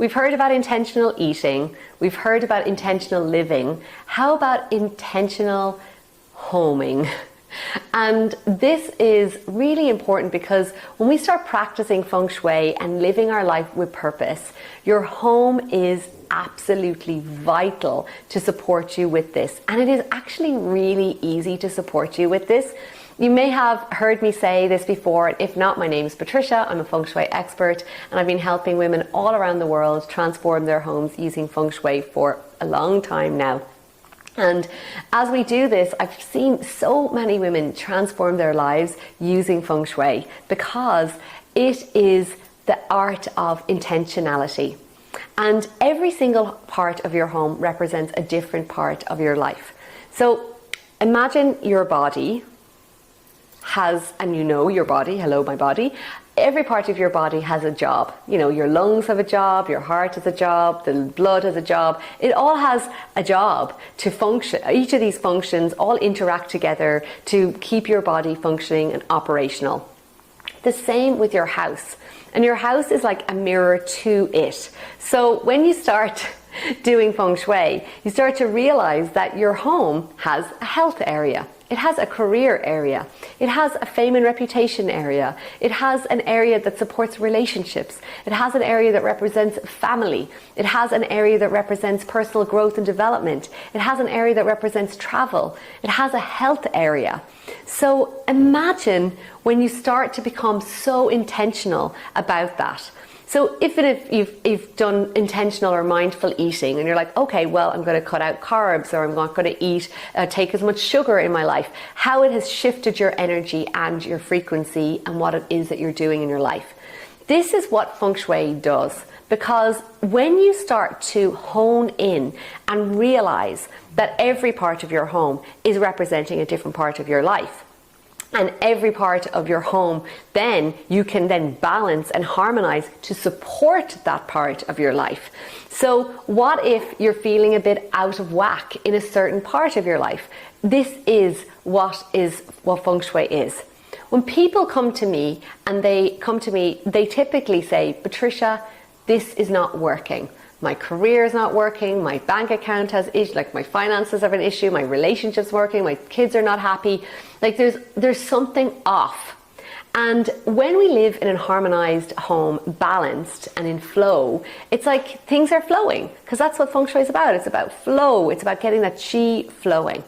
We've heard about intentional eating. We've heard about intentional living. How about intentional homing? And this is really important because when we start practicing Feng Shui and living our life with purpose, your home is absolutely vital to support you with this. And it is actually really easy to support you with this. You may have heard me say this before. If not, my name is Patricia. I'm a Feng Shui expert, and I've been helping women all around the world transform their homes using Feng Shui for a long time now. And as we do this, I've seen so many women transform their lives using Feng Shui because it is the art of intentionality. And every single part of your home represents a different part of your life. So imagine your body has, and you know your body, hello my body, every part of your body has a job. You know, your lungs have a job, your heart has a job, the blood has a job. It all has a job to function. Each of these functions all interact together to keep your body functioning and operational. The same with your house. And your house is like a mirror to it. So when you start doing Feng Shui, you start to realize that your home has a health area. It has a career area. It has a fame and reputation area. It has an area that supports relationships. It has an area that represents family. It has an area that represents personal growth and development. It has an area that represents travel. It has a health area. So imagine when you start to become so intentional about that. So if you've done intentional or mindful eating and you're like, okay, well, I'm going to cut out carbs, or I'm not going to take as much sugar in my life, how it has shifted your energy and your frequency and what it is that you're doing in your life. This is what Feng Shui does, because when you start to hone in and realize that every part of your home is representing a different part of your life, and every part of your home, then you can then balance and harmonize to support that part of your life. So what if you're feeling a bit out of whack in a certain part of your life? This is what Feng Shui is. When people come to me, they typically say, Patricia, this is not working. My career is not working, my bank account has issues, like my finances have an issue, my relationship's working, my kids are not happy. Like there's something off. And when we live in a harmonized home, balanced and in flow, it's like things are flowing, because that's what Feng Shui is about. It's about flow. It's about getting that qi flowing.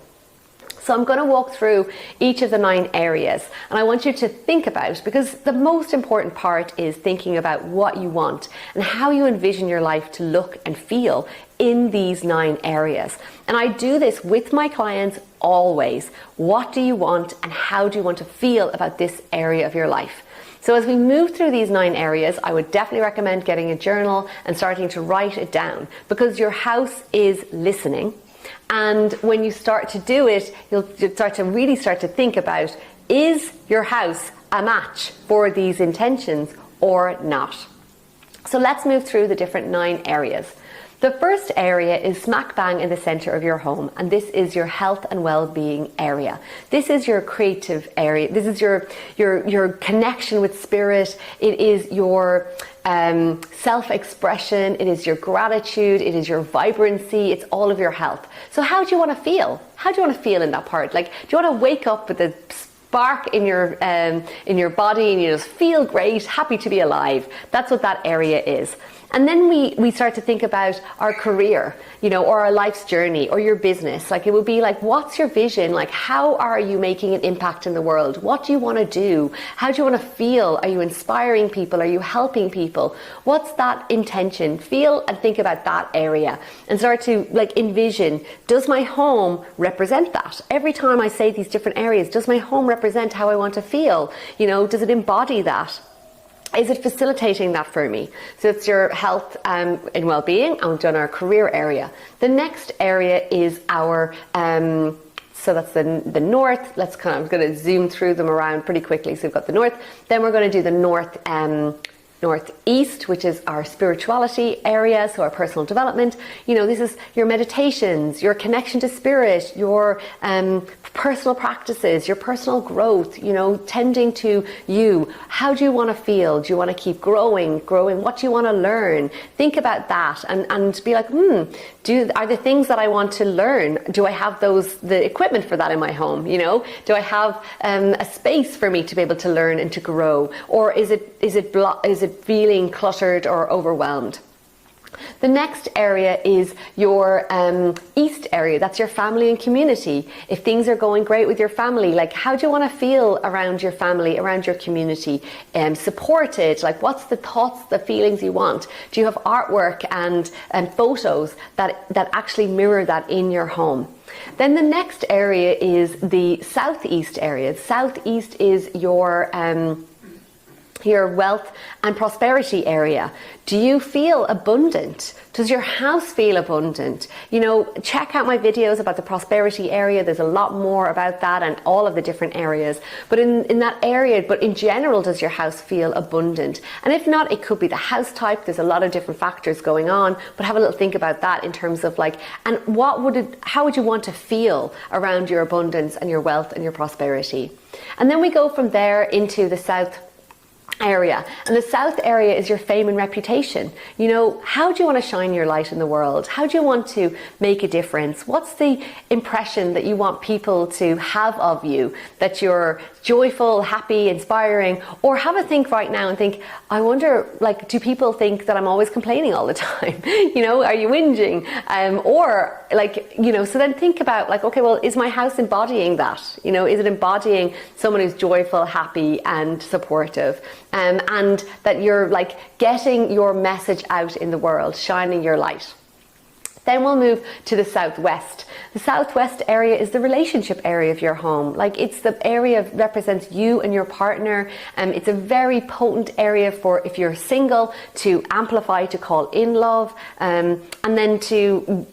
So I'm going to walk through each of the 9 areas, and I want you to think about, because the most important part is thinking about what you want and how you envision your life to look and feel in these 9 areas. And I do this with my clients always. What do you want and how do you want to feel about this area of your life? So as we move through these 9 areas, I would definitely recommend getting a journal and starting to write it down, because your house is listening. And when you start to do it, you'll start to think about, is your house a match for these intentions or not? So let's move through the different 9 areas. The first area is smack bang in the center of your home, and this is your health and well-being area. This is your creative area. This is your connection with spirit. It is your self-expression. It is your gratitude. It is your vibrancy. It's all of your health. So how do you want to feel? How do you want to feel in that part? Like, do you want to wake up with a spark in your body and you just feel great, happy to be alive? That's what that area is. And then we start to think about our career, or our life's journey, or your business. Like, it would be like, what's your vision? Like, how are you making an impact in the world? What do you want to do? How do you want to feel? Are you inspiring people? Are you helping people? What's that intention? Feel and think about that area and start to envision, does my home represent that? Every time I say these different areas, does my home represent how I want to feel? Does it embody that? Is it facilitating that for me? So it's your health and well-being, and we've done our career area. The next area is our, so that's the north. I'm going to zoom through them around pretty quickly. So we've got the north, then we're going to do the north northeast, which is our spirituality area, so our personal development. This is your meditations, your connection to spirit, your personal practices, your personal growth, tending to you. How do you want to feel? Do you want to keep growing? What do you want to learn? Think about that and be like, are the things that I want to learn, do I have the equipment for that in my home? Do I have a space for me to be able to learn and to grow? Or is it feeling cluttered or overwhelmed? The next area is your east area. That's your family and community. If things are going great with your family, like how do you want to feel around your family, around your community? Supported, like what's the thoughts, the feelings you want? Do you have artwork and photos that actually mirror that in your home? Then the next area is the southeast area. Southeast is your wealth and prosperity area. Do you feel abundant? Does your house feel abundant? Check out my videos about the prosperity area. There's a lot more about that and all of the different areas. But in that area, but in general, does your house feel abundant? And if not, it could be the house type. There's a lot of different factors going on, but have a little think about that in terms of and how would you want to feel around your abundance and your wealth and your prosperity? And then we go from there into the south area, and the south area is your fame and reputation. How do you want to shine your light in the world? How do you want to make a difference? What's the impression that you want people to have of you? That you're joyful, happy, inspiring? Or have a think right now and think, I wonder, do people think that I'm always complaining all the time? Are you whinging? So then think about okay, well, is my house embodying that? Is it embodying someone who's joyful, happy, and supportive? And that you're getting your message out in the world, shining your light. Then we'll move to the southwest. The southwest area is the relationship area of your home. it's the area that represents you and your partner. It's a very potent area for, if you're single, to amplify, to call in love, and then to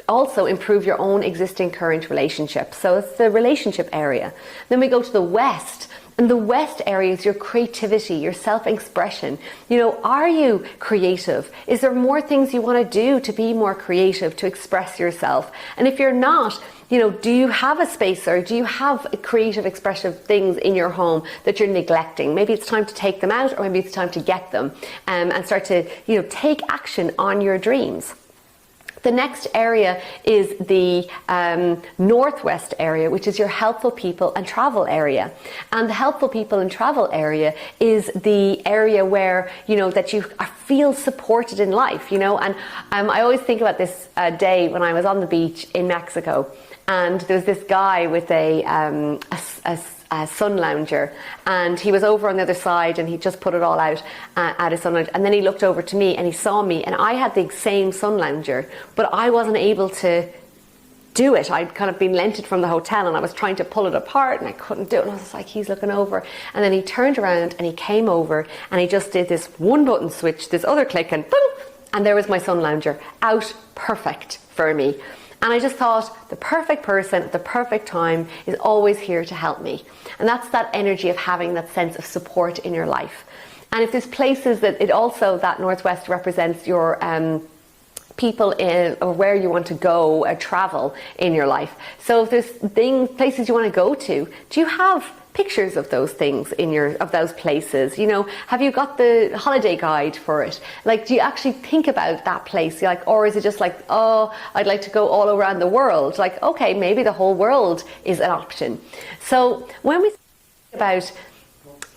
also improve your own existing current relationship. So it's the relationship area. Then we go to the west. And the west area is your creativity, your self-expression. Are you creative? Is there more things you want to do to be more creative, to express yourself? And if you're not, do you have a space, or do you have creative, expressive things in your home that you're neglecting? Maybe it's time to take them out, or maybe it's time to get them and start to, take action on your dreams. The next area is the northwest area, which is your helpful people and travel area. And the helpful people and travel area is the area where, that you feel supported in life, And I always think about this day when I was on the beach in Mexico, and there was this guy with a sun lounger, and he was over on the other side, and he just put it all out at his sun lounger, and then he looked over to me and he saw me, and I had the same sun lounger, but I wasn't able to do it. I'd kind of been lent it from the hotel, and I was trying to pull it apart and I couldn't do it, and I was like, he's looking over, and then he turned around and he came over and he just did this one button switch, this other click, and boom, and there was my sun lounger out, perfect for me. And I just thought, the perfect person at the perfect time is always here to help me. And that's that energy of having that sense of support in your life. And if there's places that northwest represents your people in, or where you want to go or travel in your life. So if there's places you want to go to, do you have pictures of those things of those places? Have you got the holiday guide for it? Do you actually think about that place? Or is it just oh, I'd like to go all around the world? Okay, maybe the whole world is an option. So when we think about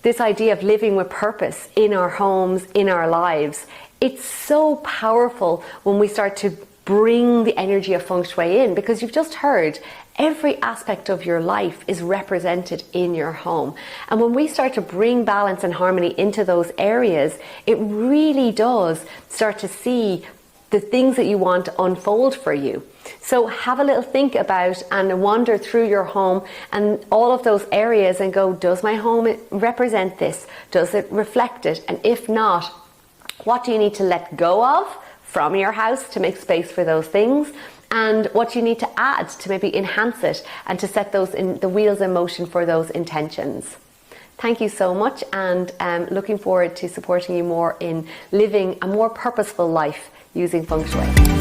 this idea of living with purpose in our homes, in our lives, it's so powerful when we start to bring the energy of Feng Shui in, because you've just heard every aspect of your life is represented in your home. And when we start to bring balance and harmony into those areas, it really does start to see the things that you want to unfold for you. So have a little think about and wander through your home and all of those areas and go, does my home represent this? Does it reflect it? And if not, what do you need to let go of from your house to make space for those things? And what you need to add to maybe enhance it and to set the wheels in motion for those intentions. Thank you so much, and looking forward to supporting you more in living a more purposeful life using Feng Shui.